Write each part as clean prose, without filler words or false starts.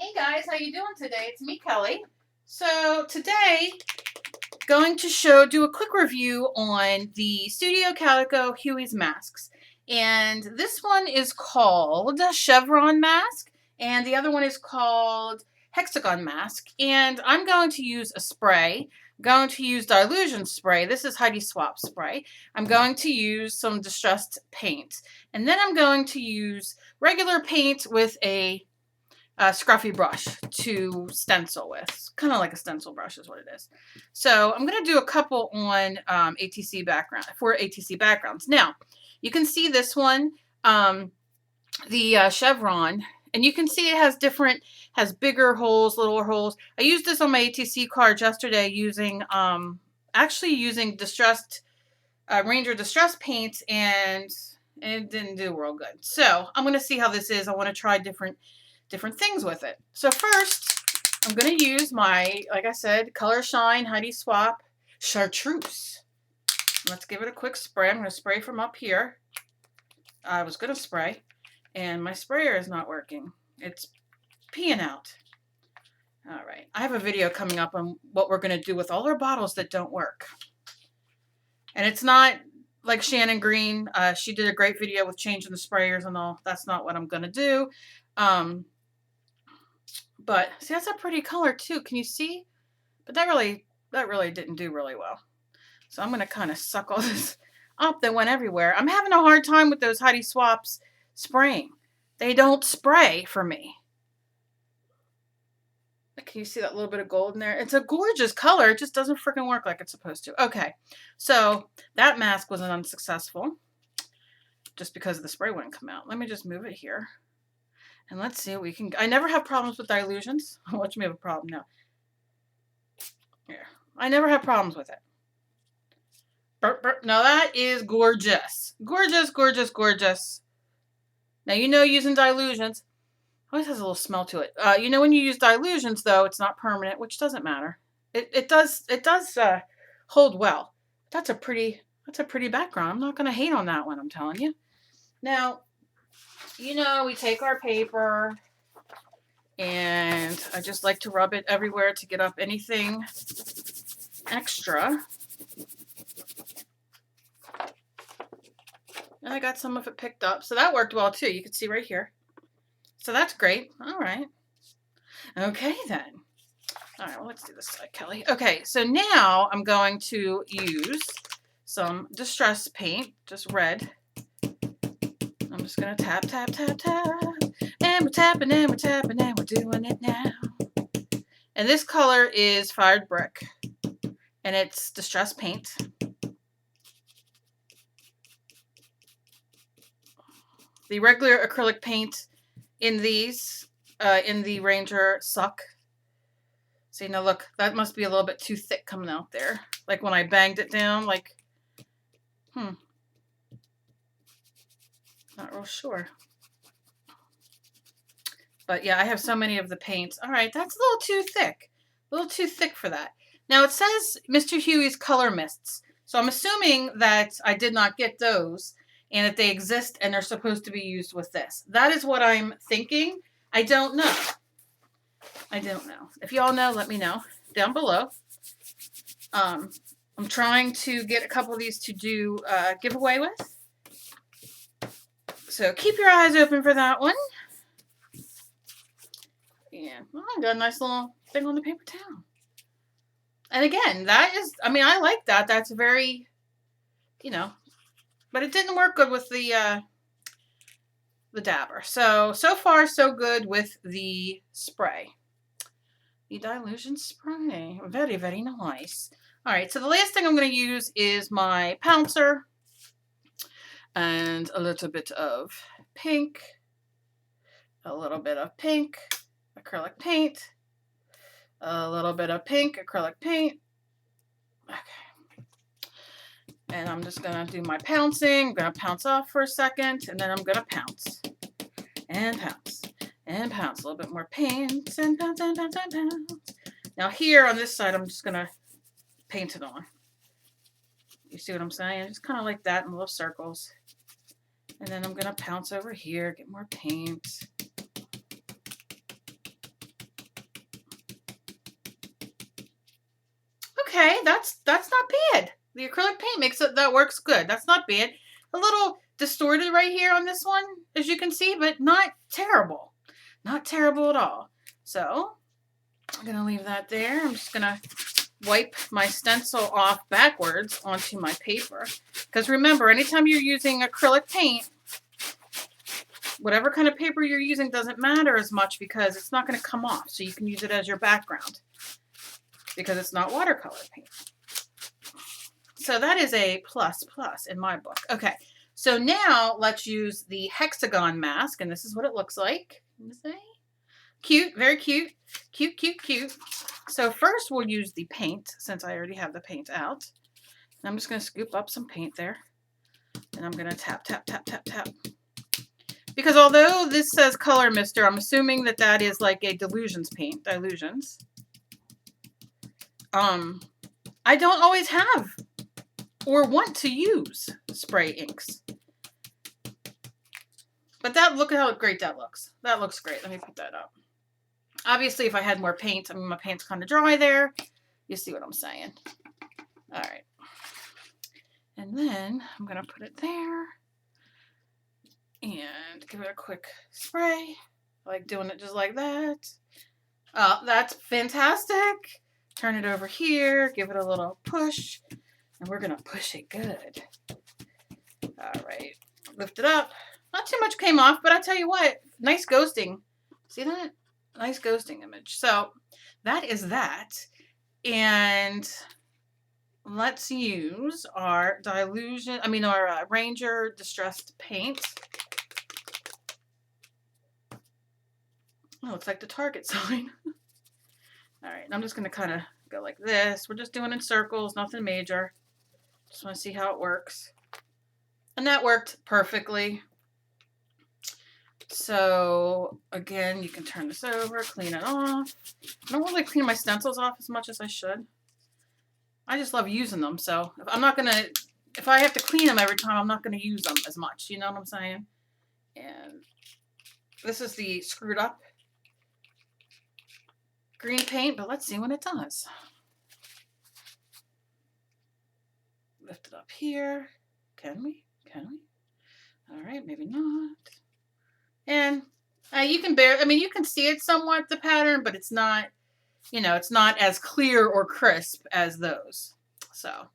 Hey guys, how you doing today? It's me, Kelly. So today, going to do a quick review on the Studio Calico HUEYS masks. And this one is called Chevron Mask, and the other one is called Hexagon Mask. And I'm going to use a spray. I'm going to use Dilution Spray. This is Heidi Swap Spray. I'm going to use some distressed paint. And then I'm going to use regular paint with a scruffy brush to stencil with. Kind of like a stencil brush is what it is. So I'm going to do a couple on ATC background for ATC backgrounds. Now, you can see this one, the chevron, and you can see it has bigger holes, littler holes. I used this on my ATC cards yesterday using, actually using distressed, Ranger distressed paints, and it didn't do real good. So I'm going to see how this is. I want to try different things with it. So first, I'm going to use my, like I said, Color Shine Heidi Swap Chartreuse. Let's give it a quick spray. I'm going to spray from up here. I was going to spray, and my sprayer is not working. It's peeing out. All right. I have a video coming up on what we're going to do with all our bottles that don't work. And it's not like Shannon Green. She did a great video with changing the sprayers and all. That's not what I'm going to do. But see, that's a pretty color too. Can you see? But that really didn't do really well. So I'm going to kind of suck all this up that went everywhere. I'm having a hard time with those Heidi Swaps spraying. They don't spray for me. Can you see that little bit of gold in there? It's a gorgeous color. It just doesn't freaking work like it's supposed to. Okay, so that mask was unsuccessful just because the spray wouldn't come out. Let me just move it here. And let's see what we can. I never have problems with dilutions. Watch me have a problem now. Here. I never have problems with it. Burp, burp. Now that is gorgeous. Gorgeous, gorgeous, gorgeous. Now you know using dilutions always has a little smell to it. You know when you use dilutions though, it's not permanent, which doesn't matter. It does hold well. That's a pretty background. I'm not gonna hate on that one, I'm telling you. Now, you know, we take our paper, and I just like to rub it everywhere to get up anything extra. And I got some of it picked up, so that worked well too. You can see right here. So that's great. All right. Okay then. All right, well, let's do this side, Kelly. Okay, so now I'm going to use some distress paint, just red. I'm just going to tap, tap, tap, tap. And we're tapping and we're tapping and we're doing it now. And this color is Fired Brick. And it's distress paint. The regular acrylic paint in these, in the Ranger suck. See, now look, that must be a little bit too thick coming out there. Like when I banged it down, like, not real sure. But yeah, I have so many of the paints. All right, that's a little too thick. A little too thick for that. Now it says Mr. HUEYS Color Mists. So I'm assuming that I did not get those and that they exist and they're supposed to be used with this. That is what I'm thinking. I don't know. I don't know. If y'all know, let me know down below. I'm trying to get a couple of these to do a giveaway with. So keep your eyes open for that one. Yeah, well, I got a nice little thing on the paper towel. And again, that is, I mean, I like that. That's very, you know, but it didn't work good with the dabber. So far, so good with the spray. The dilution spray. Very, very nice. All right, so the last thing I'm going to use is my pouncer. And a little bit of pink, a little bit of pink acrylic paint, a little bit of pink acrylic paint. Okay. And I'm just going to do my pouncing. I'm going to pounce off for a second, and then I'm going to pounce and pounce and pounce. A little bit more paint and pounce and pounce and pounce. Now here on this side, I'm just going to paint it on. You see what I'm saying? Just kind of like that in little circles. And then I'm going to pounce over here, get more paint. Okay, that's not bad. The acrylic paint makes it, that works good. That's not bad. A little distorted right here on this one, as you can see, but not terrible. Not terrible at all. So I'm gonna leave that there. I'm just gonna wipe my stencil off backwards onto my paper. Because remember, anytime you're using acrylic paint, whatever kind of paper you're using doesn't matter as much because it's not going to come off. So you can use it as your background because it's not watercolor paint. So that is a plus in my book. Okay, so now let's use the hexagon mask, and this is what it looks like. Cute, very cute. Cute, cute, cute. So first we'll use the paint since I already have the paint out. And I'm just going to scoop up some paint there. And I'm going to tap, tap, tap, tap, tap. Because although this says Color Mister, I'm assuming that that is like a Dilutions paint. Dilutions. I don't always have or want to use spray inks. But that, look at how great that looks. That looks great. Let me put that up. Obviously, if I had more paint, I mean, my paint's kind of dry there. You see what I'm saying. All right. And then I'm going to put it there and give it a quick spray. I like doing it just like that. Oh, that's fantastic. Turn it over here, give it a little push, and we're going to push it good. All right. Lift it up. Not too much came off, but I tell you what, nice ghosting. See that? Nice ghosting image. So that is that. And let's use our our Ranger Distressed Paint. Oh, it's like the Target sign. All right, I'm just going to kind of go like this. We're just doing in circles, nothing major. Just want to see how it works. And that worked perfectly. So, again, you can turn this over, clean it off. I don't really clean my stencils off as much as I should. I just love using them, so if I have to clean them every time, I'm not going to use them as much. You know what I'm saying? And this is the screwed up green paint, but let's see what it does. Lift it up here. Can we? Can we? All right, maybe not. And you can you can see it somewhat, the pattern, but it's not, it's not as clear or crisp as those. So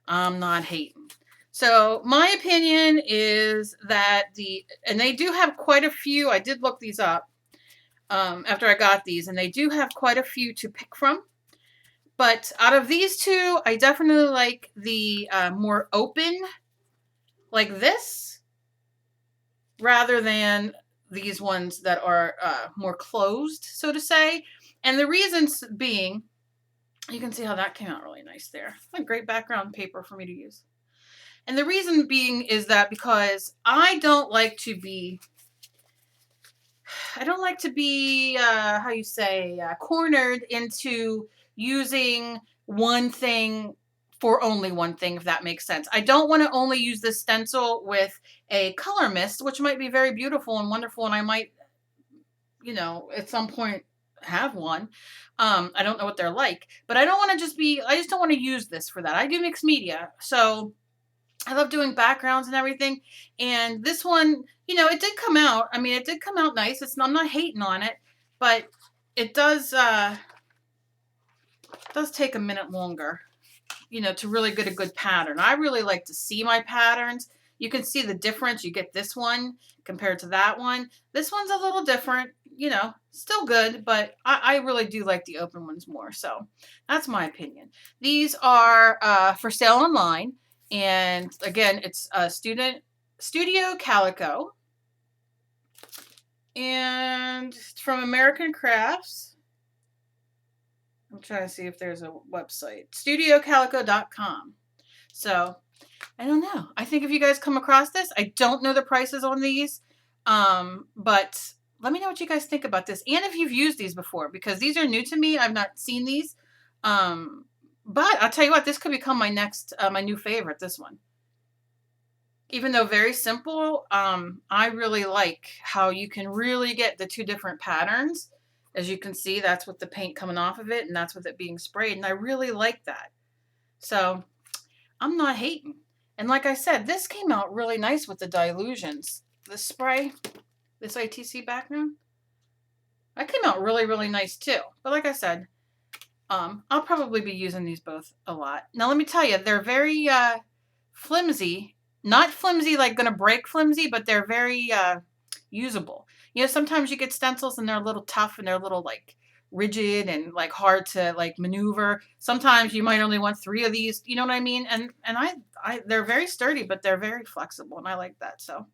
I'm not hating. So my opinion is that and they do have quite a few. I did look these up after I got these, and they do have quite a few to pick from. But out of these two, I definitely like the more open, like this, rather than these ones that are more closed, so to say. And the reasons being, you can see how that came out really nice there. A great background paper for me to use. And the reason being is that because I don't like to be, how you say, cornered into using one thing for only one thing, if that makes sense. I don't want to only use this stencil with a color mist, which might be very beautiful and wonderful, and I might, at some point have one. I don't know what they're like, but I don't want to I just don't want to use this for that. I do mixed media, so I love doing backgrounds and everything. And this one, it did come out. I mean, it did come out nice. I'm not hating on it, but it does take a minute longer, to really get a good pattern. I really like to see my patterns. You can see the difference. You get this one compared to that one. This one's a little different, still good, but I really do like the open ones more. So that's my opinion. These are for sale online. And again, it's Studio Callico. And it's from American Crafts. I'm trying to see if there's a website. StudioCallico.com. So, I don't know. I think if you guys come across this, I don't know the prices on these. But let me know what you guys think about this. And if you've used these before, because these are new to me. I've not seen these. But I'll tell you what, this could become my my new favorite, this one. Even though very simple, I really like how you can really get the two different patterns As you can see, that's with the paint coming off of it, and that's with it being sprayed, and I really like that. So I'm not hating. And like I said, this came out really nice with the dilutions. This spray, this ITC background, that came out really, really nice too. But like I said, I'll probably be using these both a lot. Now let me tell you, they're very flimsy. Not flimsy like gonna break flimsy, but they're very usable. You know, sometimes you get stencils and they're a little tough and they're a little like rigid and like hard to like maneuver. Sometimes you might only want 3 of these, you know what I mean? And I they're very sturdy, but they're very flexible, and I like that. So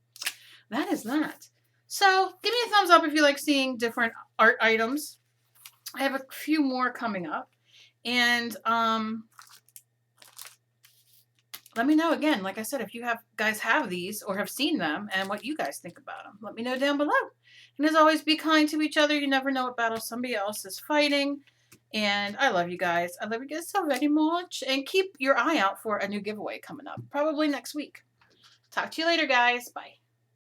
that is that. So give me a thumbs up if you like seeing different art items. I have a few more coming up, and let me know again, like I said, if you guys have these or have seen them and what you guys think about them. Let me know down below. And as always, be kind to each other. You never know what battle somebody else is fighting. And I love you guys. I love you guys so very much. And keep your eye out for a new giveaway coming up, probably next week. Talk to you later, guys. Bye.